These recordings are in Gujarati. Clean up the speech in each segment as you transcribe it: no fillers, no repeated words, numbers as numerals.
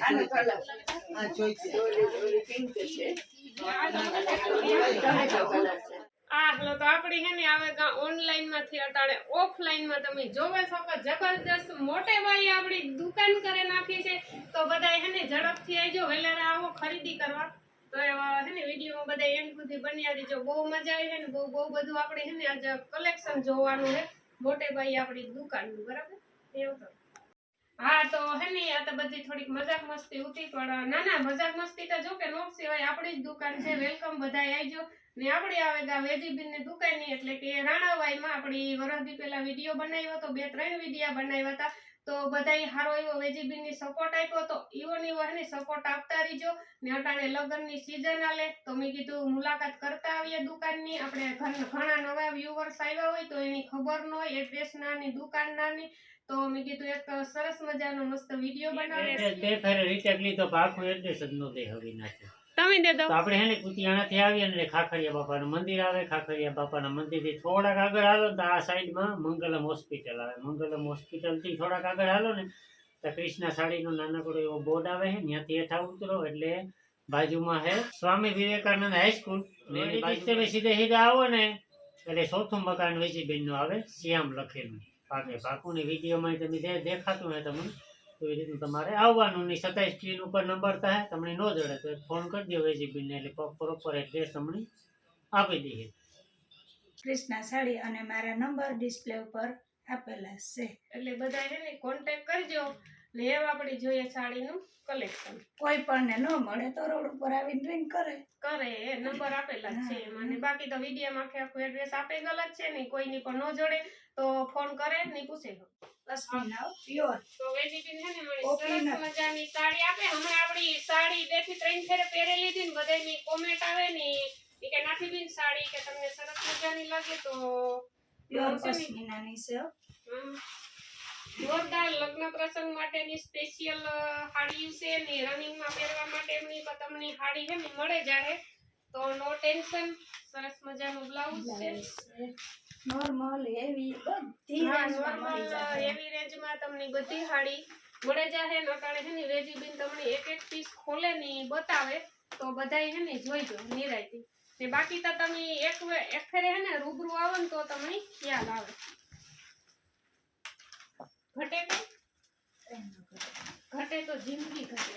આનો કલર આ ચોઈસ ઓલી પિંક છે હાલો તો આપડી હે ને આવે ઓનલાઈન માંથી અટાડે ઓફલાઈન માં તમે જોવે છો કે જબરદસ્ત મોટે ભાઈ આપડી દુકાન કરે નાખી છે તો બધાય હે ને ઝડપથી આવજો વેલેરા આવો ખરીદી કરવા તો હે ને વિડીયો માં બધા એન્ડ સુધી બન્યા દેજો બહુ મજા આવી હે ને બહુ બધું આપણે હે ને આજ કલેક્શન જોવાનું હે મોટે ભાઈ આપડી દુકાનનું બરાબર એવું તો હા તો હે ને આ તો બધી થોડીક મજાક મસ્તી ઉતી પણ ના મજાક મસ્તી તો જો કે નો સિવાય આપણી જ દુકાન છે વેલકમ બધાય આવજો ને આપણે આવેગા વેજીબીન ની દુકાન ની એટલે કે રાણાવાઈ માં આપણી વરદી પહેલા વિડિયો બનાવ્યો તો 2-3 વિડિયો બનાવ્યા હતા તો બધાય હારો એવો વેજીબીન ની સપોર્ટ આપ્યો તો ઈવોની વહની સપોર્ટ આપતા રહીજો ને અટાણે લગન ની સીઝન આલે તો મે કીધું મુલાકાત કરતા આવીએ દુકાન ની આપણે ઘણા નવા વ્યુઅર્સ આવ્યા હોય તો એની ખબર ન હોય એડ્રેસ ના ની દુકાન ના ની તો મે કીધું એક સરસ મજાનો મસ્ત વિડિયો બનાવે બે ફેરે રીટેક લીધો આખું એડ્રેસ જ નો દે હવે નાખે તમે દે દો તો આપણે હે ને કુતિયાણા થી આવીએ ને ખાખરિયા બાપાનું મંદિર આવે ખાખરિયા બાપાના મંદિર થી થોડાક આગળ હાલો તો આ સાઈડ માં મંગલમ હોસ્પિટલ આવે મંગલમ હોસ્પિટલ થી થોડાક આગળ હાલો ને તો કૃષ્ણા સાડીનો નાનકડો એવો બોર્ડ આવે છે ત્યાંથી હેઠા ઉતરો એટલે બાજુમાં હે સ્વામી વિવેકાનંદ હાઈસ્કૂલ ને એની બાજુ તમે સીધા આવો ને એટલે ચોથું મકાન વેજીબેન નું આવે શ્યામ લખેલું પાકું ને વિડીયોમાં તમે દેખાતું હોય તમને તો એ રીતનું તમારે આવવાનું નહીં 27 સ્ક્રીન ઉપર નંબર થાય તમને ન જડે તો ફોન કરી દો વેજીબીને એટલે પ્રોપર એડ્રેસ તમને આપી દઈએ કૃષ્ણા સાડી અને મારા નંબર ડિસ્પ્લે ઉપર આપેલા છે એટલે બધા હે ને કોન્ટેક્ટ કરજો ને એવ આપણે જોઈએ સાડીનું કલેક્શન કોઈ પણ ને ન મળે તો રોડ ઉપર આવીને રિંગ કરે નંબર આપેલા છે મને બાકી તો વિડીયોમાં આખું એડ્રેસ આપેલ જ છે ને કોઈની પણ ન જોડે તો ફોન કરે ને પૂછે પશ્મિના પ્યોર તો વેજીબીન હે ને મને સરસ મજાની સાડી આપે હમણાં આપણી સાડી 2 થી 3 ફેરે પહેરેલી હતી ને બધાની કોમેન્ટ આવે ને કે નાથી બીન સાડી કે તમને સરસ મજાની લાગે તો પ્યોર પશ્મિનાની છે જોરદાર લગ્ન પ્રસંગ માટેની સ્પેશિયલ સાડી છે ને રનિંગ માં પહેરવા માટે એમની તમને સાડી છે ને મળે જાહે તો નો ટેન્શન સરસ મજાનું બ્લાઉઝ છે નોર્મલ એવી બધી નોર્મલ એવી રેન્જમાં તમને બધી સાડી મળે જાહે નટાણે છે ને વેજીબીન તમને એક પીસ ખોલે ને બતાવે તો બધાય છે ને જોઈજો નિરાયતી ને બાકી તો તમે એક ફેરે હે ને રૂબરૂ આવો ને તો તમને ખ્યાલ આવે ઘટે તો જિંદગી ઘટે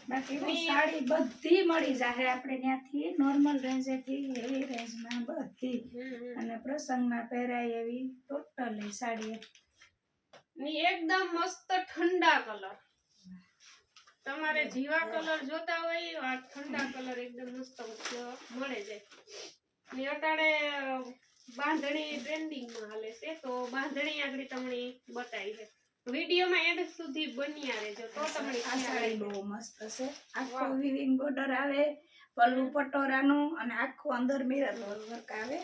બાકી સાડી બધી મળી જાય આપણે ત્યાંથી નોર્મલ રેન્જથી એવી રેન્જમાં બધી અને પ્રસંગમાં પહેરાય એવી ટોટલી સાડી ની એકદમ મસ્ત ઠંડા કલર તમારે જીવા કલર જોતા હોય આ ઠંડા કલર એકદમ મસ્ત મળે જાય ને અટાણે બાંધણી ટ્રેન્ડિંગમાં હાલે છે તો બાંધણી આગળ તમને બતાવી છે વિડીયોમાં એન્ડ સુધી બન્યા રહેજો તો તમને આ સાડી બહુ મસ્ત છે આખો વિવિંગ બોર્ડર આવે પલ્લુ પટોરાનું અને આખું અંદર મિરર વર્ક આવે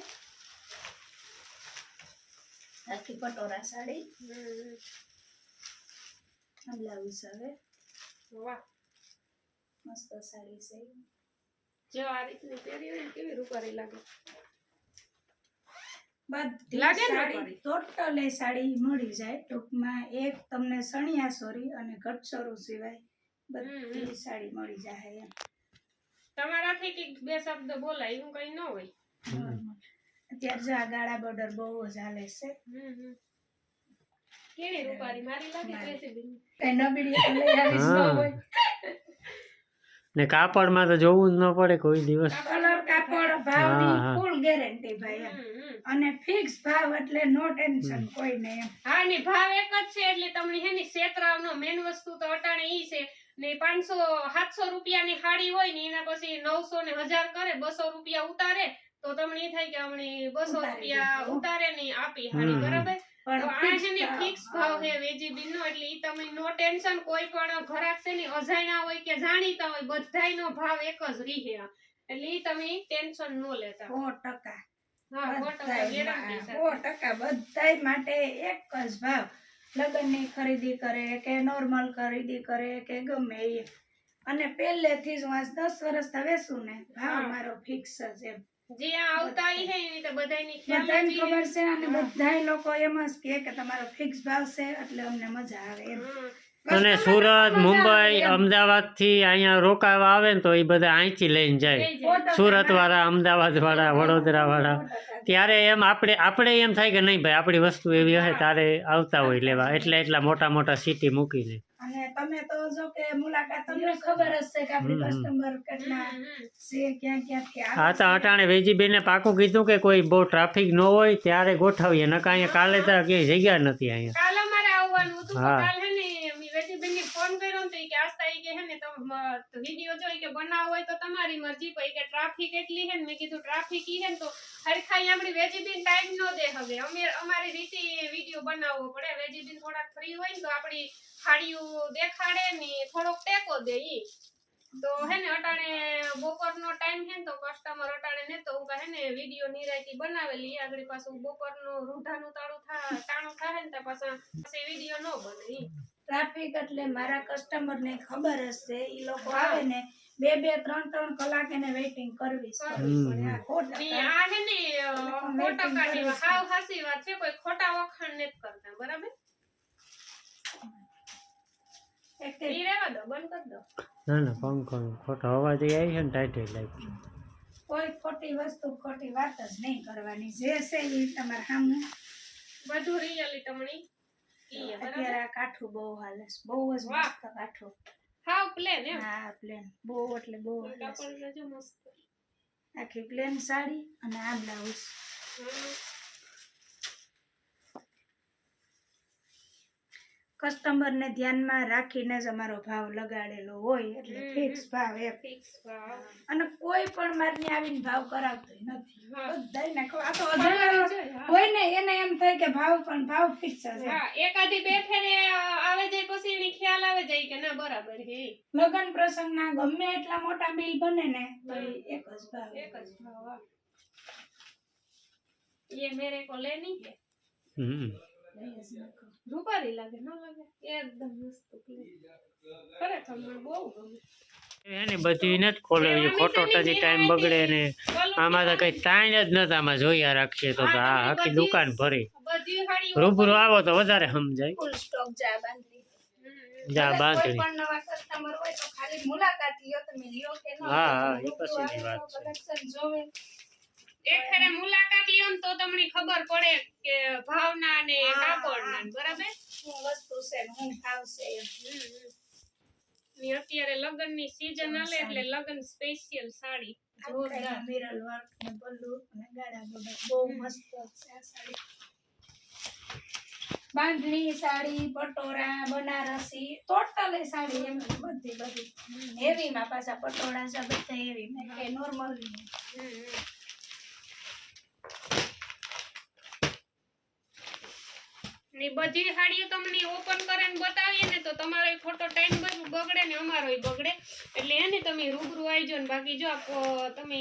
આખી પટોરા સાડી બ્લાઉઝ આવે વાહ મસ્ત સાડી છે જો આ રીતની પહેરી હોય કેવી રૂપારી લાગે બધી સાડી ટોટલી સાડી મળી જાય ટૂંકમાં એક તમને સણિયા સોરી અને ઘટસરું સિવાય બધી સાડી મળી જાય એમ તમારાથી કે બે શબ્દ બોલાય એવું કઈ ન હોય અત્યારે જો આ ગાળા બોર્ડર બહુ જ હાલે છે કેવી રૂપારી મારી લાગે વેજીબીન કઈ નબળી લઈ આવીશ ન હોય ને કાપડમાં તો જોવું જ ન પડે કોઈ દિવસ કલર કાપડ ભાવની ફૂલ ગેરંટી ભાઈ અને ફિક્સ ભાવ એટલે નો ટેન્શન કોઈ નહીં હા ને ભાવ એક જ છે એટલે તમને હે ને ક્ષેત્રાવનો મેન વસ્તુ તો અટાણે ઈ છે ને 500-700 રૂપિયાની સાડી હોય ને એના પછી 900 ને 1000 કરે 200 રૂપિયા ઉતારે તો તમને એ થાય કે અમને 200 રૂપિયા ઉતારે ને આપી સાડી બરાબર તો આ છે ને ફિક્સ ભાવ છે વેજીબીન નો એટલે ઈ તમે નો ટેન્શન કોઈ પણ ઘરાક છે ને અજાણ્યા હોય કે જાણીતા હોય બધાયનો ભાવ એક જ રહે એટલે ઈ તમે ટેન્શન ન લેતા 100% હા 100% ગેરંટી છે 100% બધાય માટે એક જ ભાવ લગ્નની ખરીદી કરે કે નોર્મલ ખરીદી કરે કે ગમે એ અને પહેલેથી જ હું 10 વર્ષ વેસું ને ભાવ મારો ફિક્સ જ એમ જે આ આવતા ઈ હે એની તો બધાયની ખ્યાલ બધાને જ ખબર છે અને બધાય લોકો એમ જ કહે કે તમારો ફિક્સ ભાવ છે એટલે અમને મજા આવે એમ. અને સુરત મુંબઈ અમદાવાદ થી અહીંયા રોકાવા આવે ને તો એ બધા અહીંથી લઈને જાય સુરત વાળા અમદાવાદ વાળા વડોદરા વાળા ત્યારે એમ આપણે એમ થાય કે નહીં ભાઈ આપણી વસ્તુ એવી હશે તારે આવતા હોય લેવા એટલા મોટા મોટા સિટી મૂકીને. અને તમે તો જો કે મુલાકાત તમને ખબર જ છે કે આપણી કસ્ટમર કેટલા છે ક્યાંથી આવે હા તો અટાણે વેજીબેને પાકું કીધું કે કોઈ બહુ ટ્રાફિક ન હોય ત્યારે ગોઠવીએ નકા અહીંયા કાલે તો ક્યાંય જગ્યા નથી અહીંયા. કાલ અમારે આવવાનું હતું હા. કાલ હે ને અમે વેજીબેનને ફોન કર્યો ને તો ઈ કે આસ્તા ઈ કે હે ને તમે વિડિયો જોઈ કે બનાવો હોય તો તમારી મરજી પછી કે ટ્રાફિક એટલી હે ને મેં કીધું ટ્રાફિક ઈ હે ને તો હરખાઈ આપણી વેજીબેન ટાઈમ નો દે હવે અમારી રીતે વિડિયો બનાવવો પડે વેજીબેન થોડાક ફ્રી હોય ને તો આપણી ખાડીઓ દેખાડે ને થોડોક ટેકો દે ઈ તો હે ને અટાણે બપોરનો ટાઈમ હે ને તો કસ્ટમર અટાણે ને તો હું હે ને વિડિયો નિરાયતી બનાવેલી આગળ પાછું બપોરનું રૂઢાનું ટાણું થાય ને તો પછી વિડિયો નો બને ઈ ટ્રાફિક એટલે મારા કસ્ટમર ને ખબર જ છે ઈ લોકો આવે ને 2-3 કલાક એને વેઇટિંગ કરવી જ પડે. આ ખોટા ની આ હે ને ફોટો કાઢી હાવ હાસી વાત છે કોઈ ખોટા વખાણ નથી કરતા બરાબર એક ઈ રહેવા દો બંધ કરી દો ના ના પંખો ખોટો અવાજ આવી છે ને ટાઈટ લાગી. કોઈ ખોટી વસ્તુ ખોટી વાત જ નહીં કરવાની જે છે એ તમારે સામે બધું રિયલી તમણી ઈ બરાબર અત્યારે આ કાઠું બહુ હાલે છે બહુ જ મસ્ત કાઠું હાવ પ્લેન એમ હા પ્લેન બહુ એટલે બહુ હાલે છે. કાપડ જો મસ્ત આખી પ્લેન સાડી અને આ બ્લાઉઝ કસ્ટમર ને ધ્યાનમાં રાખીને જ અમારો ભાવ લગાડેલો હોય એટલે ફિક્સ ભાવ એમ ફિક્સ ભાવ અને કોઈ પણ મારને આવીને ભાવ કરાવતો નથી હા. બધાયને ખબર આ તો અજાણ્યા હોય ને એને એમ થાય કે ભાવ ફિક્સ જ છે. હા એકાદી બે ફેરે આવે જાય પછી એની ખ્યાલ આવે જાય કે ના બરાબર છે ઈ. લગ્ન પ્રસંગના ગમે એટલા મોટા બિલ બને ને તો ઈ એક જ ભાવ એક જ ભાવ હા. ये मेरे को लेनी है રૂપારી લાગે ન લાગે એકદમ મસ્ત ખરેખર મને બહુ ગમે એને બધી નથી ખોલાવી ખોટો પછી ટાઈમ બગડે ને આમાં તો કઈ ટાઈમ જ નથી આમાં જોયા રાખીએ તો આ આખી દુકાન ભરી બધી હાડી રૂબરૂ આવો તો વધારે સમજાય. ફૂલ સ્ટોક જા બાંધલી જા કોઈ બાંધણી પણ નવા કસ્ટમર હોય તો ખાલી મુલાકાત લ્યો તમે લ્યો કે ન હા, લ્યો, હા, એ રૂબરૂ પછીની આવો, વાત છે. collection જોવે એક ફેરે મુલાકાત લ્યો ને તો તમને ખબર પડે કે ભાવના ને કાપડના ને, બરાબર શું વસ્તુ છે ને શું ભાવ છે એમ. ની અત્યારે લગ્ન ની સીઝન આલે એટલે લગ્ન સ્પેશિયલ સાડી જોરદાર મિરર વર્ક ને પલ્લુ અને ગાળા બધા બહુ મસ્ત છે આ સાડી. બાંધણી સાડી પટોરા બનારસી ટોટલી સાડી એમ બધી હેવી માં પાછા પટોળા છે બધા હેવી માં કે નોર્મલ ની બધી હાડીઓ તમને ઓપન કરીને બતાવીએ ને તો તમારો ખોટો ટાઈમ બગડે ને અમારોય બગડે એટલે એને તમે રૂબરૂ આવજો ને બાકી જો તમે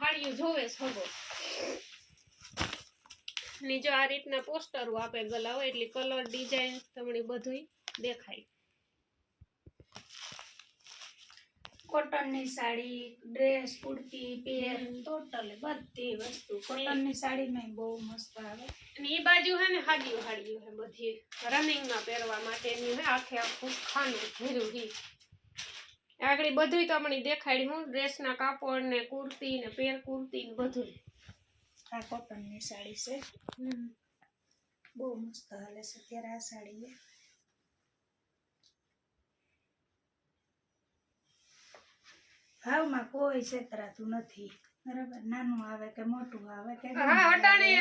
હાડીઓ જોવે સગો ની જો આ રીતના પોસ્ટરો આપે ગલા હોય એટલે કલર ડિઝાઇન તમને બધુંય દેખાય. કોટન ની સાડી ડ્રેસ કુર્તી પેર ટોટલી બધી વસ્તુ કોટન ની સાડી માં બહુ મસ્ત આવે. અને એ બાજુ હે ને હાડીઓ હે બધી રનિંગ માં પહેરવા માટેની હે આખે આખું ખાનું ભર્યું હી આગળ બધુંય તમને દેખાડી હું ડ્રેસ ના કાપડ ને કુર્તી ને પેર કુર્તી ને બધું. આ કોટન ની સાડી છે બહુ મસ્ત હાલે છે અત્યારે આ સાડી ભાવમાં કોઈ છેતરાતું નથી બરાબર નાનું આવે કે મોટું આવે કે હા અટાણે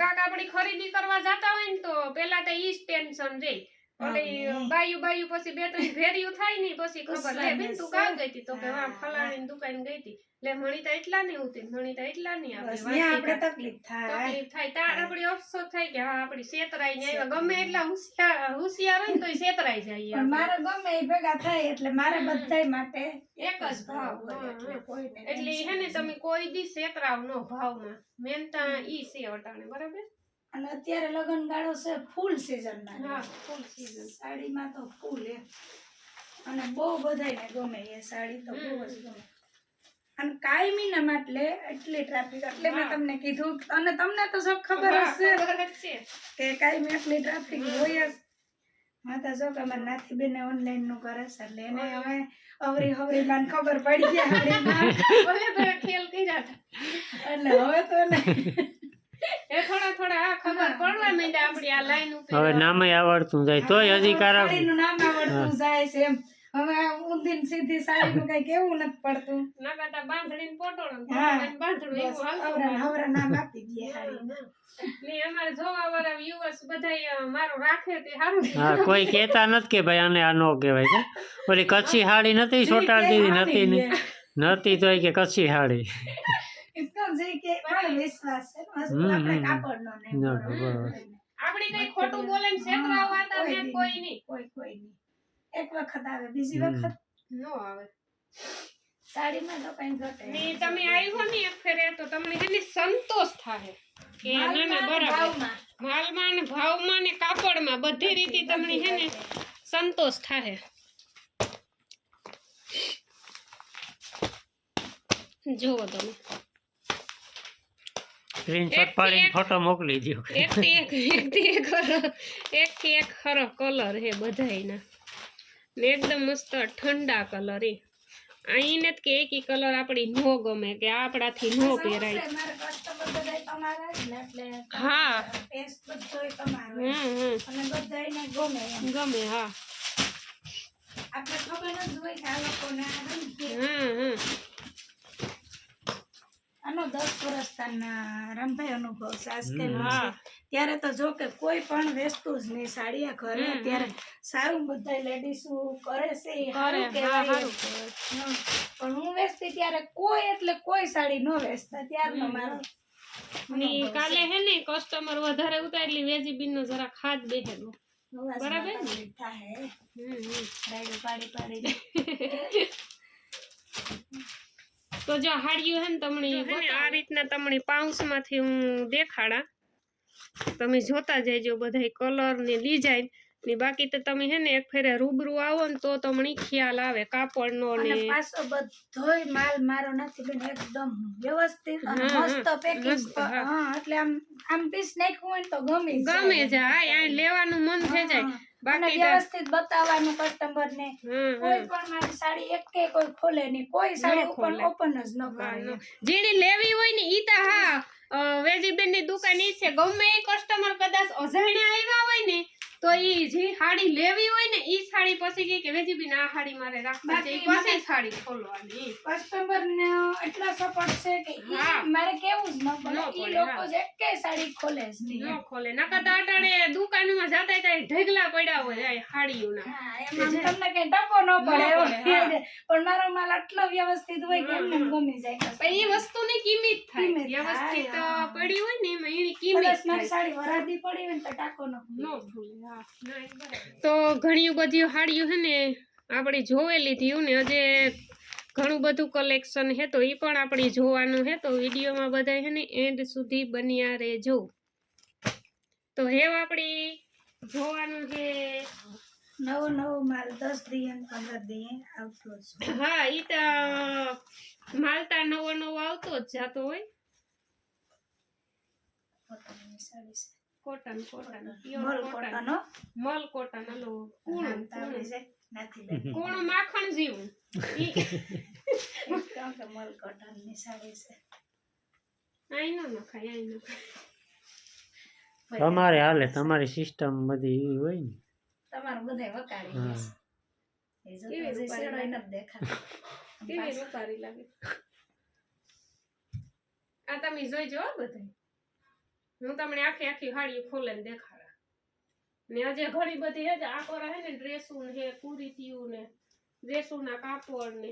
કાક આપણી ખરીદી કરવા જતા હોય ને તો પેલા તો ઈ જ ટેન્શન રે ઓલી બાયું પછી બે ત્રણ ભેર્યું થાય ને પછી ખબર લે બેન તું કામ ગઈ હતી તો કે હા ફલાણી દુકાન ગઈ હતી લે મણીતા એટલા નહીં હોતી મણીતા એટલા નહીં આવે આપણે તકલીફ થાય તાર આપડી અફસોસ થાય કે હા આપડી છેતરાઈ ને આવ્યા ગમે એટલા હોશિયાર હોય ને તો છેતરાઈ જાય પણ મારે ગમે એ ભેગા થાય એટલે મારે બધાય માટે એક જ ભાવ હોય એટલે કોઈને એટલે હે ને તમે કોઈ દી છેતરાવ નો ભાવમાં મેનતા ઈ છે અટાણે બરાબર. અને અત્યારે લગન ગાળો છે ફૂલ સીઝન માં હા ફૂલ સીઝન સાડીમાં તો ફૂલ એમ અને બહુ બધાયને ગમે એ સાડી તો બહુ જ ગમે. અને કાયમીના માટલે એટલી ટ્રાફિક એટલે મેં તમને કીધું અને તમને તો સબ ખબર હશે ખબર જ છે. કે કાયમી એટલી ટ્રાફિક હોય જ. હા તો જો કે અમારા નાથી બેને ઓનલાઈન નું કરે છે એટલે એને હવે અવરી હવરી માં ખબર પડી ગયા હાડીમાં. ભલે તો ખેલ કર્યા હતા. એટલે હવે તો એને એ થોડા થોડા આ ખબર પડવા માંડ્યા આપડી આ લાઈન ઉપર. હવે નામે આવડતું જાય તોય હજી કારા સાડીનું નામ આવડતું જાય છે એમ. હવે ઊંધી ને સીધી સાડીનું કઈ કેવું નથી પડતું. ના કરતા બાંધણીને પોટોળો ને હા. પોટોળાને બાંધણું બસ એવું હાલતું હવરા હોય. હવરા નામ આપી દઈએ હાડીના. ને અમારે જોવા વાળા viewers બધાય મારું રાખે તે સારું. હા કોઈ કહેતા નથી કે ભાઈ આને આ નો કહેવાય કે ઓલી કચ્છી હાડી નથી ચોટાડી દીધી નથી ને નતી તોય કે કચ્છી હાડી એટલો જે કે પણ વિશ્વાસ છે વસ્તુ આપણે કાપડનો નહીં ના, બરોબર. બરોબર. આપડી કઈ ખોટું બોલે ને છેતરાવા હતા ને કોઈ નહીં. કોઈ નહીં. એક વખત આવે બીજી વખત નો આવે. સાડીમાં તો કઈ ઘટે ને તમે આવ્યો ને એક ફેરે તો તમને એની સંતોષ થાય કે ના ના બરાબર માલમાં ને ભાવમાં ને કાપડમાં બધી રીતે તમને હે ને સંતોષ થાય. જુઓ તમે સ્ક્રીનશોટ પાડીને ફોટો મોકલી દો એકથી એક ખરો કલર હે બધાયના ને એકદમ મસ્ત ઠંડા કલર એ આઈને જ કે એક કલર આપડી નો ગમે કે આપણાથી નો પહેરાય. મારા કસ્ટમર બધાય તમારા જ ને એટલે હા. ટેસ્ટ બધોય તમારો હમ અને બધાયને ગમે એમ. ગમે હા. આપણે ખબર જ હોય કે આ લોકોને આ ગમશે. આનો 10 વર્ષ તાના રામભાઈ અનુભવ છે આજકાલ હા. ત્યારે તો જો કે કોઈ પણ વસ્તુ જ નહીં સાડીયા ઘરે અત્યારે સારું બધા લેડીઝ કરે છે એ સારું કહેવાય એમ. પણ હું વેચતી ત્યારે કોઈ એટલે કોઈ સાડી ન વેચતા ત્યારનો મારો ની કાલે હે ને કસ્ટમર વધારે ઉતારી વેજીબીન નો જરા ખાદ બેહેલો અવાજ બરાબર ને? માથામાં થાય રાયડું પાડી પાડી તો જો હાડિયું હે ને તમને આ રીતના તમને પાઉચ માંથી હું દેખાડા તમે જોતા જજો બધાય કલર ને ડિઝાઇન ને બાકી તો તમે હે ને એક ફેરે રૂબરૂ આવો ને તો તમને ખ્યાલ આવે કાપડનો ને અને પાછો બધોય માલ મારો નથી બેન એકદમ વ્યવસ્થિત અને મસ્ત પેકિંગ હા એટલે આમ પીસ નાખ્યું હોય ને તો ગમે ગમે જાય આ લેવાનું મન થઈ જાય. અને બાકી વ્યવસ્થિત બતાવવાનું કસ્ટમર ને કોઈ પણ મારી સાડી એકે કોઈ ખોલે નહીં કોઈ સાડી ઉપર ઓપન જ ન કરે જેની લેવી હોય ને ઈ તો હા વેજીબેન ની દુકાન ઈ છે. ગમે એ કસ્ટમર કદાચ અજાણ્યા આવ્યા હોય ને તો ઈ જે સાડી લેવી હોય ને ઈ સાડી પછી કે વેજીબેન આ સાડી મારે રાખવી છે ઈ પછી સાડી ખોલવાની. કસ્ટમર ને એટલો સપોર્ટ છે કે ઈ મારે કેવું જ ન પડે ઈ લોકો જ એકે સાડી ખોલે જ નહીં ન ખોલે નકર તો અટાણે દુકાનમાં જાતા ત્યાં ઢગલા પડ્યા હોય આ સાડીઓના. હા એમાં તમને કઈ ટકો ન પડે પણ મારો માલ આટલો વ્યવસ્થિત હોય કે એમને ગમી જાય પણ ઈ વસ્તુની કિંમત થાય વ્યવસ્થિત પડી હોય ને એમાં એની કિંમત મારી સાડી વરાદી પડી હોય ને તો ટાકો ન ન ભૂલે. તો ઘણી બધી હાડીઓ છે ને આપણે જોઈ લીધી ને હજે ઘણું બધું કલેક્શન હે તો એ પણ આપણે જોવાનું હે તો વિડીયોમાં બધા છે ને એન્ડ સુધી બન્યા રહેજો. તો હેવ આપણી જોવાનું છે નવો માલ 10 દિયે ને 15 દિયે આવતો છે. હા ઈ તો માલતા નવો આવતો જ જાતો હોય. પોતાની સાડી છે કોટન મલ કોટન મલ કોટન હલો નામ તો આવડી જાય નથી લેતી કોણ માખણ જેવું કે મલ કોટન ની સાડી છે આઈ ન નખાય આઈ ન તમારે હાલે તમારી સિસ્ટમ બધી એવી હોય ને તમારું બધાય વકારી ગયા છે એ જો તો જે શેડો ય નથી દેખાતો કેવી રૂપારી લાગે. આ તમે જોઈજો બધાય હું તમને આખી હાડી ખોલે દેખાડા ને હજે ઘણી બધી હે આ કોરા હે ને ડ્રેસું હે કુરીતીયું ને ડ્રેસુના કાપડ ને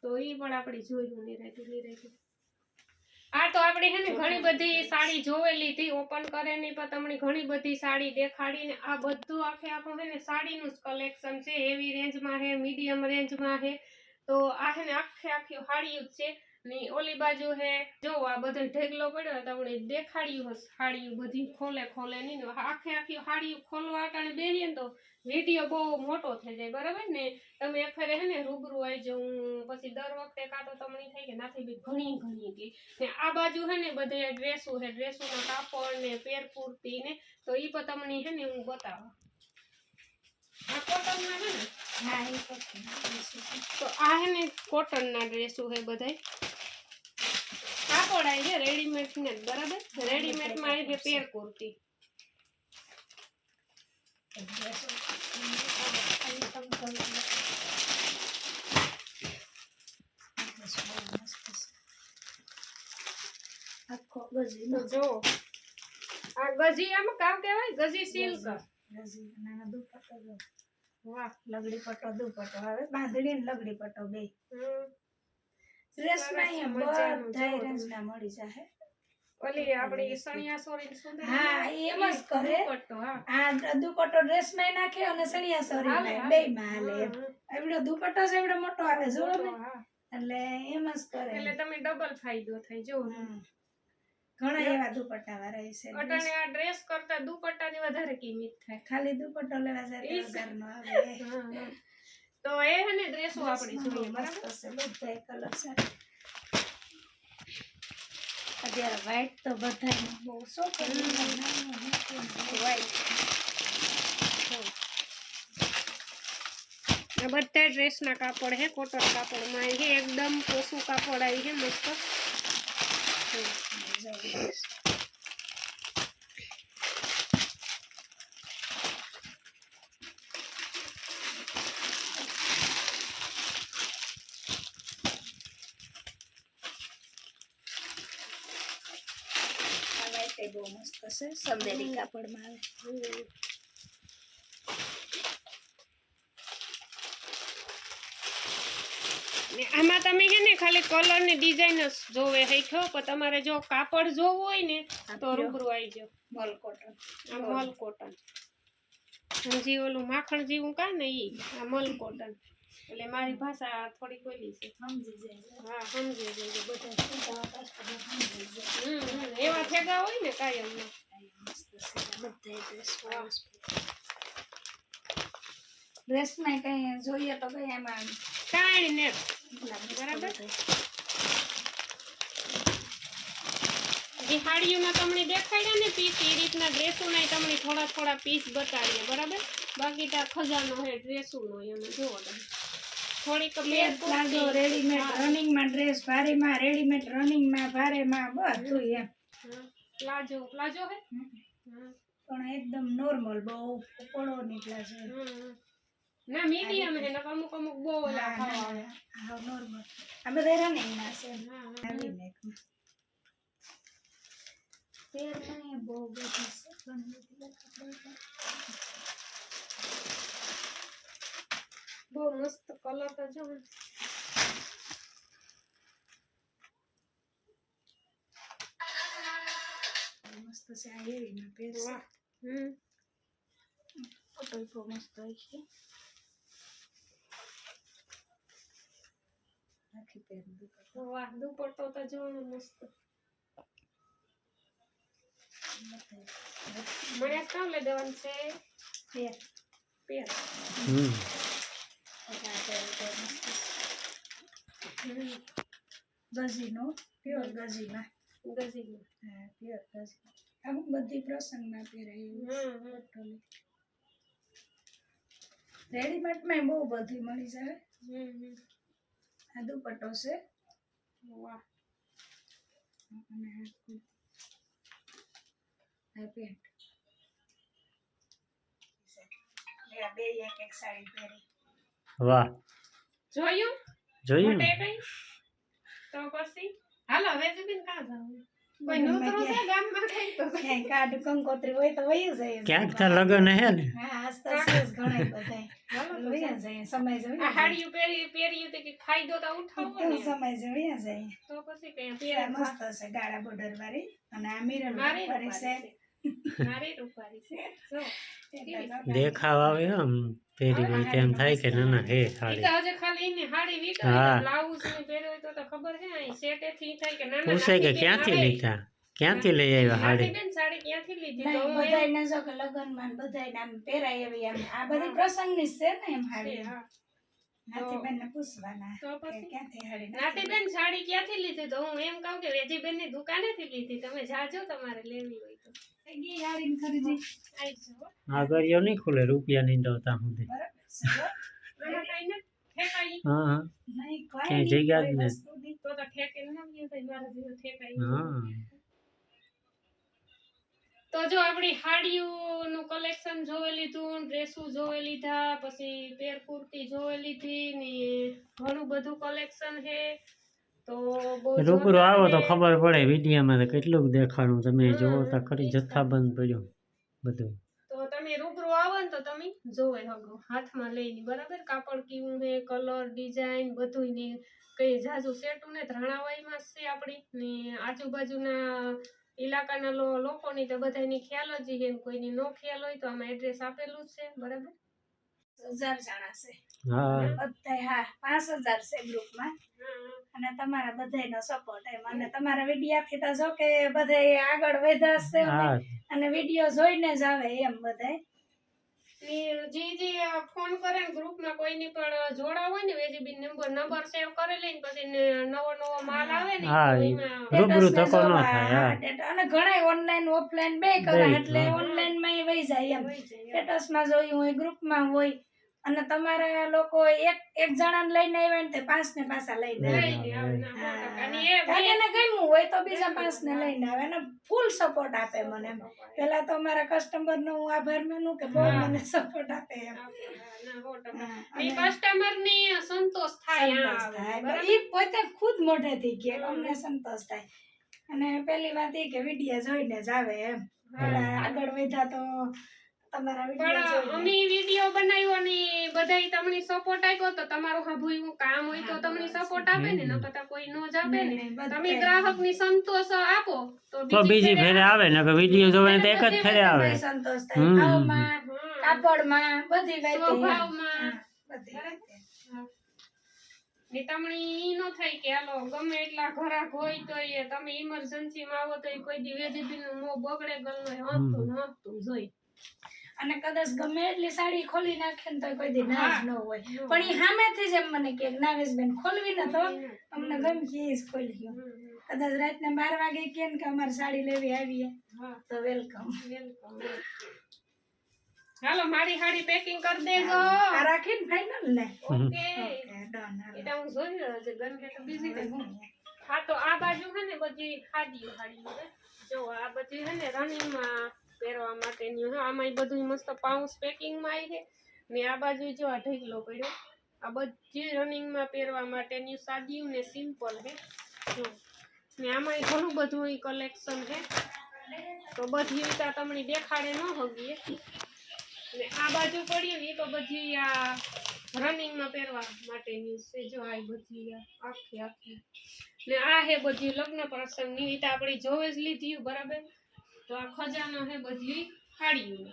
તો ઈ પણ આપણી જોયું ની રહેતી. આ તો આપણે હે ને ઘણી બધી સાડી જોવેલી હતી ઓપન કરે ની પણ તમને ઘણી બધી સાડી દેખાડી ને આ બધું આખું હે ને સાડીનું જ કલેક્શન છે. હેવી રેન્જમાં હે મીડિયમ રેન્જમાં હે તો આ હે ને આખી સાડી જ છે ને ઓલી બાજુ હે જો આ બધો ઢેગલો પડ્યો તમને દેખાડ્યું હશે હાડીયું બધી ખોલે નહીં ને આખી હાડીયું ખોલવા અટાણે બેરીએ ને તો વિડીયો બહુ મોટો થઈ જાય બરાબર ને તમે એક ફેરે હે ને રૂબરૂ આવી જાઉં પછી દર વખતે કાં તો તમને થાય કે નાથી બી ઘણી ગઈ ને આ બાજુ હે ને બધે ડ્રેસોના કાપડ ને પેર પૂરતી ને તો ઈ પણ તમને હે ને હું બતાવું આ કોટનના હે ને હા એ તો તો આ હે ને કોટનના ડ્રેસો હે બધાય કાપડ આવી છે રેડીમેડ ને બરાબર રેડીમેડમાં આવી છે પેર કુર્તી આખો ગજી તો જો આ ગજી આમાં કામ કહેવાય ગજી સિલ્ક ગજી નાના દુપટ્ટો જો વાહ લગડી પટ્ટો દુપટ્ટો હવે બાંધણી ને લગડી પટ્ટો બે હમ. ડ્રેસ માં અહીંયા મજાનું બધા જો. રેન્જ ના મળી જાય ઓલી આપણી સણિયા સોરી સુંદર હા એ એમ જ કરે દુપટ્ટો હા આ દુપટ્ટો ડ્રેસ માં નાખે અને સણિયા સોરી હાલે, માં હાલે. બે માં હાલે એમ. એવડો દુપટ્ટો છે એવડો મોટો આવે જો ને હા. એટલે એમ જ કરે એટલે તમે ડબલ ફાયદો થાય જો હમ. ઘણા એવા દુપટ્ટા વાળા છે અટાણે આ ડ્રેસ કરતા દુપટ્ટાની વધારે કિંમત થાય ખાલી દુપટ્ટો લેવા જાય ઈ તો હજારનો આવે હા, હા. તો એ હે ને ડ્રેસો આપણે જોઈએ બરાબર મસ્ત છે બધા કલર છે અત્યારે વ્હાઈટ તો બધા બહુ શોખ વ્હાઈટ આ બધા ડ્રેસના કાપડ હે કોટન કાપડમાં આવી છે એકદમ પોસું કાપડ આવી છે મસ્ત બહુ મસ્ત છે સમદેરી કાપડમાં આવે ને આમાં તમે છે ને ખાલી કલર ની ડિઝાઇન જ જોવે હેઠો પણ તમારે જો કાપડ જોવું હોય ને તો રૂબરૂ આવી જાવ મલ કોટન આ મલ કોટન હજી ઓલું માખણ જેવું કા ને ઈ આ મલ કોટન એટલે મારી ભાષા થોડી બોલી છે સમજી જાય હા સમજી જઈએ બધા સમજી જાય એવા થેગા હોય ને કાયમ મસ્ત છે બધા ડ્રેસ માં કઈ જોઈએ તો કઈ એમાં કાંઈ ને બરાબર જે હાડીઓના તમને દેખાડ્યા ને પીસ એ રીતના ડ્રેસોના તમને થોડા પીસ બતાડીએ બરાબર બાકી તો આ ખજાનો હે ડ્રેસોનો એમાં જોવો તમે થોડીક પ્લાઝો રેડીમેડ રનિંગ માં ડ્રેસ ભારે માં રેડીમેડ રનિંગ માં ભારે માં બધું એમ પ્લાઝો હે પણ એકદમ નોર્મલ બહુ પોળો નીકળે છે ના મીડિયમ હે ને અમુક બહુ ઓલા ખાવા આવે હા નોર્મલ આ બધા રનિંગ ના છે આવી નેક પેર માં બહુ બધી છે બહુ મસ્ત કલર તો જો મસ્ત છે આ એવી માં પેર છે વાહ ફોટો બહુ મસ્ત હોય છે આખી પેર દુપટ્ટો વાહ દુપટ્ટો તો જો મસ્ત મને કામ લઈ દેવાનું છે પેર પેર ગજીનો પ્યોર ગજીમાં ગજીમાં હા પ્યોર ગજી અમુક બધી પ્રસંગમાં પહેરાય રેડીમેડમાં બહુ બધી મળી જાય આ દુપટ્ટો છે વાહ અને આ પેન્ટ બે એક સાડી પહેરી વાહ જોયું જોયું મોટે કઈ તો પછી હાલો હવે જબીન કા જાવ કોઈ નોતરો છે ગામમાં કઈ તો ક્યાંય કાઢ કંકોત્રી હોય તો વયું જાય ક્યાંક તો લગન હે ને હા આસ્તા છે ઘણા બધા વયા જાય સમય આ જાય હાડીયું પહેર્યું તે કે ફાયદો તો ઉઠાવો ને સમય જાય જાય તો પછી કઈ આ પહેરે મસ્ત છે ગાળા બોર્ડર વાળી અને આ મિરર મારી વાળી છે મારી રૂપારી છે જો એટલે દેખાવ આવે આમ પહેરી હોય તેમ થાય કે ના ના હે ઈ સાડી તો હજે ખાલી ઈને હાડી હા. વીટાય બ્લાઉઝ ને પહેર્યો હોય તો ખબર હે અહીં સેટેથી થાય કે ના ના પૂછે કે નાથી બેન ક્યાંથી આવે. લીધા ક્યાંથી લઈ આવ્યા નાથી સાડી બેન સાડી ક્યાંથી લીધી તો નહીં હું એમ બધાયને જો કે લગ્નમાં ને બધાયને આમ પહેરાય એવી આમ આ બધી પ્રસંગની જ છે ને એમ હાડી હા. નાતીબેનને પૂછવાના તો કે પછી? ક્યાંથી હાડી નાતીબેન સાડી ક્યાંથી લીધી તો હું એમ કહું કે વેજીબેન ની દુકાનેથી લીધી તમે જાજો તમારે લેવી હોય તો થઈ ગઈ હાડીની ખરીદી આઈ જાઓ. આ ગરિયો નહીં ખુલે રૂપિયા નહીં દઉં સુધી બરાબર છે હો. આમાં કાંઈ નથી ઠેકાઈ. હા હા નહીં કોઈ ક્યાંય નહીં, જગ્યા જ કોઈ નથી. વસ્તુની. તો ઠેકે ન ગયું તો મારા જેવું ઠેકાઈ. હા તો જો આપણી હાડીઓનું કલેક્શન જોઈ લીધું, ડ્રેસું જોઈ લીધા, પછી પેર કુર્તી જોઈ લીધી ને ઘણું બધું કલેક્શન છે. તો બહુ રૂબરૂ જોરદાર આવો તો છે. ખબર પડે વિડીયોમાં તો કેટલું દેખાડું તમે જોવો તો ખરી જથ્થાબંધ પડ્યું બધું તો તમે રૂબરૂ આવો ને તો તમે જોવે હગો હાથમાં લઈને બરાબર કાપડ કેવું છે, કલર, ડિઝાઇન બધું ને કઈ જાજુ સેટું ને ધરાણાવાઈમાં જ છે આપણી ને આજુબાજુના ઇલાકાના લોકોની તો બધાની ખ્યાલ જ છે ને કોઈની નો ખ્યાલ હોય તો આમાં એડ્રેસ આપેલું જ છે બરાબર. 1000 જણા છે હા બધાય હા 5000 છે ગ્રુપમાં અને તમારા બધાયનો સપોર્ટ એમ અને તમારા વિડીયાથી તો જો કે બધાય આગળ વધ્યા છે હા અને વિડીયો જોઈને જ આવે એમ બધાય ને જે ફોન કરે ને ગ્રુપમાં કોઈની પણ જોડા હોય ને વેજીબી નંબર સેવ કરી લઈને પછી નવો માલ આવે ને હા, તો ઈ એમાં રૂબરૂ સ્ટેટસને ધક્કો ન જોવા, થાય, હા. હા, અને ઘણાય ઓનલાઈન ઓફલાઈન બે કરે બેય, એટલે હા. ઓનલાઈન માં એ વહી જાય એમ હોય છે એમ. સ્ટેટસમાં જોયું હોય ગ્રુપમાં હોય અને તમારા લોકો એક જણાને લઈને આવ્યા ને તે 5 ને પાછા લઈને આવે. લઈને આવે ના સો ટકા. અને એ કારણ કે એને ગમ્યું હોય તો બીજા 5 ને લઈને આવે અને ફૂલ સપોર્ટ આપે મને એમ પેલા તો અમારા કસ્ટમર નો હું આભાર માનું કે બહુ મને સપોર્ટ આપે એમ ના સો ટકા. હા, એ કસ્ટમર ને સંતોષ થાય સંતોષ આ થાય બરાબર? ઈ પોતે ખુદ મોઢેથી કહે કે અમને સંતોષ થાય અને પહેલી વાત એ કે વિડીયો જોઈને જ આવે એમ થોડા આગળ વધ્યા તો તમારા વિડીયો પણ જોઈને અમે વિડીયો બનાવ્યો ને બધાય તમને સપોર્ટ આપ્યો તો તમારું હાભુયું કામ હોય તો તમને સપોર્ટ આપે ને નકર તો કોઈ નો જ આપે ને. નહીં, બધાય. તમે ગ્રાહક ની સંતોષ આપો તો બીજી ફેરે આવે ને કે વિડીયો જોવે તો એક જ ફેરે આવે સંતોષ થાય હમ. ભાવમાં કાપડમાં બધી વાતે એમ. સ્વભાવમાં. હા, બધી વાતે. ને તમને ઈ નો થાય કે હાલો ગમે એટલા ઘરાક હોય તો એ તમે ઇમરજન્સી માં આવો તો એ કોઈ દી વેજીબી નું મોં બગડે ગલ્લો હંતું જોઈ. અને કદાચ ગમે એટલી સાડી ખોલી નાખે ને તો કોઈ દી ના જ હા. ન હોય પણ ઈ સામેથી જ એમ મને કે નાવેશબેન ખોલવી ને તો અમને ગમતી એ જ ખોલી ગયો કદાચ રાતના 12 વાગે કે ને કે અમારે સાડી લેવી આવીએ હા તો વેલકમ વેલકમ. હાલો મારી હાડી પેકિંગ કરી દેજો. આ રાખીને ફાઇનલ ને ઓકે ડન એટલે હું જોઈ રહ્યો છે ગન કે તો બીજી કઈ. હા તો આ બાજુ છે ને બધી ખાદી હાડી છે. જો આ બધી છે ને રનિંગ માં પહેરવા માટેની છે. આમાં બધું મસ્ત પાઉચ પેકિંગ માં આવી છે ને આ બાજુ જો આ ઢગલો પડ્યો આ બધી રનિંગ માં પહેરવા માટેની સાદી ને સિમ્પલ છે. જો ને આમાં ઘણું બધું ઈ કલેક્શન છે તો બધી રીતે તમને દેખાડે ન હગીએ ને આ બાજુ પડ્યું ને ઈ તો બધી આ રનિંગ માં પહેરવા માટેની છે. જો આ બધી આખી ને આ હે બધી લગ્ન પ્રસંગની રીતે આપણે જોવે જ લીધી બરાબર. તો આ ખજાનો હે બધી હાડીઓ.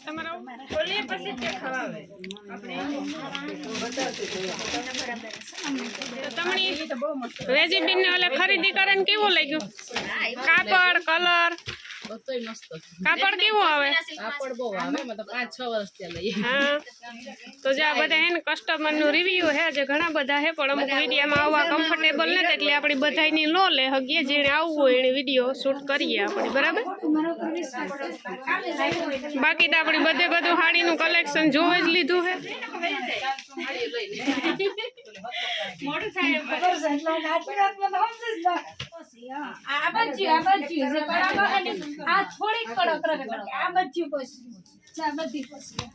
તમારા બોલે પછી તે ખવાવે આપણે વેજીબીન ને ઓલે ખરીદી કરીને કેવું લાગ્યું? કાપડ કલર બધુંય મસ્ત કાપડ કેવું આવે? કાપડ બહુ આવે અમે તો 5-6 વર્ષ થી લઈએ હા તો જે આ બધા હે ને કસ્ટમર નું રિવ્યુ હે જે ઘણા બધા હે પણ અમુક વિડીયોમાં આવવા કમ્ફર્ટેબલ નથી એટલે આપણી બધાયની નો લે હગીએ જેને આવવું હોય એને વિડીયો શૂટ કરીએ આપણે બરાબર. મારો પર વિશ્વાસ છે. કાલે જ આવ્યો હોય. બાકી તો આપણે બધે બધું હાડીનું કલેક્શન જોઈ જ લીધું હે. મોડું થાય એમ. ખબર છે એટલે હું આખી રાતમાં તો સમજી જ જાઉં. પછી હા, આ બાજુ જે કડામાં હે ને, આ થોડીક કડક રહે બાકી આ બાજુ પછી આ બધી પછી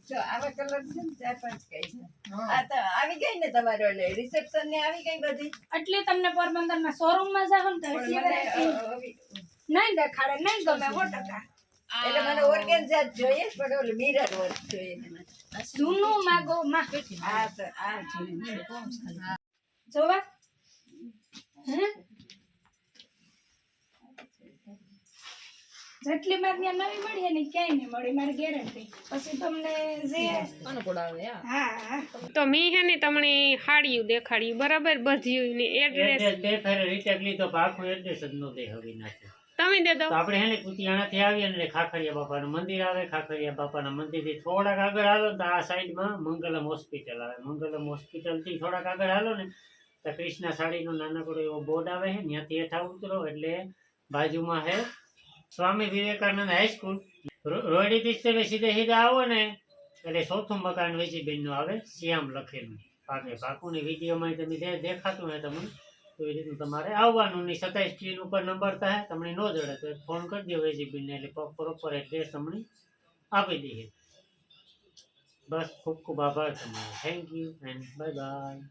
જો આવા કલર છે ને 4-5 કઈ છે આ તો આવી ગઈ ને તમારો એટલે રિસેપ્શન ને આવી ગઈ બધી એટલે તમને પોરબંદર ના શોરૂમ માં જાવ ને તો એટલી variety નહીં દેખાડે નહીં ગમે 100%. એટલે મને ઓર્ગેન્ઝા જ જોઈએ પણ ઓલું મિરર વર્ક જોઈએ મને. જૂનું માગો માં આ તો આ જોઈએ. જોવા હે જેટલી વાર ત્યાં નવી મળી એની ક્યાંય નહીં મળી મારી ગેરંટી પછી તમને જે અનુકૂળ આવે હા હા તો મી હે ને તમને હાડિયું દેખાડ્યું બરાબર બધ્યું ને એડ્રેસ એડ્રેસ બે ફેરે રીટેક લીધો પણ આખું એડ્રેસ જ ન દે હવે નાખે તમે દે દો તો આપણે હે ને કુતિયાણાથી આવીએ ને એટલે ખાખરિયા બાપાનું મંદિર આવે ખાખરિયા બાપાના મંદિરથી થોડાક આગળ હાલો ને તો આ સાઈડમાં મંગલમ હોસ્પિટલ આવે મંગલમ હોસ્પિટલથી થોડાક આગળ હાલો ને તો કૃષ્ણા સાડીનું નાનકડો એવો બોર્ડ આવે છે ત્યાંથી હેઠા ઉતરો એટલે બાજુમાં હે સ્વામી વિવેકાનંદ હાઈસ્કૂલ રોડીથી તમે સીધે સીધા આવો ને એટલે ચોથું મકાન વેચીબેનનું આવે શ્યામ લખેલું પાકે પાકુની વિડીયોમાં તમે દેખાતું હોય તમને તો એ રીતનું તમારે આવવાનું નહીં 27 સ્ક્રીન ઉપર નંબર થાય તમને ન જડે તો ફોન કરી દો વેજીબીને એટલે પ્રોપર એડ્રેસ તમને આપી દઈએ બસ ખૂબ ખૂબ આભાર તમારો thank you and bye bye